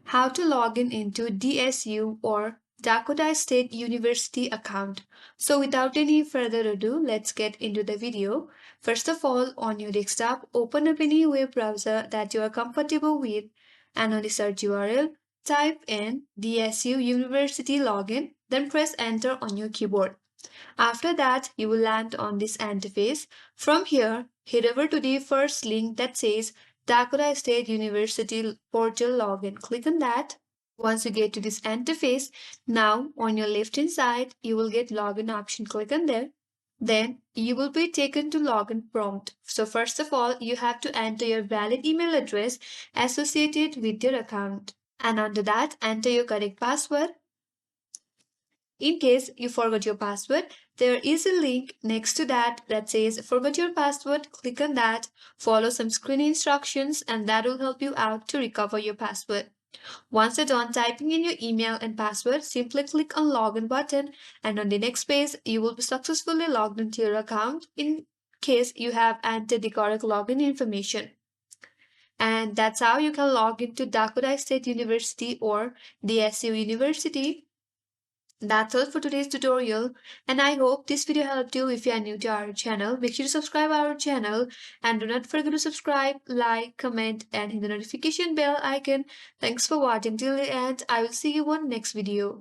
How to log in into DSU or Dakota State University account. So without any further ado, let's get into the video. First of all, on your desktop, open up any web browser that you are comfortable with, and on the search URL, type in DSU University login, then press enter on your keyboard. After that, you will land on this interface. From here, head over to the first link that says Dakota State University portal login. Click on that. Once you get to this interface, now on your left hand side, you will get login option. Click on there. Then you will be taken to login prompt. So first of all, you have to enter your valid email address associated with your account. And under that, enter your correct password. In case you forgot your password, there is a link next to that says forgot your password. Click on that, follow some screen instructions, and that will help you out to recover your password. Once you're done typing in your email and password, simply click on login button, and on the next page, you will be successfully logged into your account in case you have entered the correct login information. And that's how you can log into Dakota State University or DSU University. That's all for today's tutorial, and I hope this video helped you. If you are new to our channel, make sure to subscribe our channel and do not forget to subscribe, like, comment and hit the notification bell icon. Thanks for watching till the end. I will see you on next video.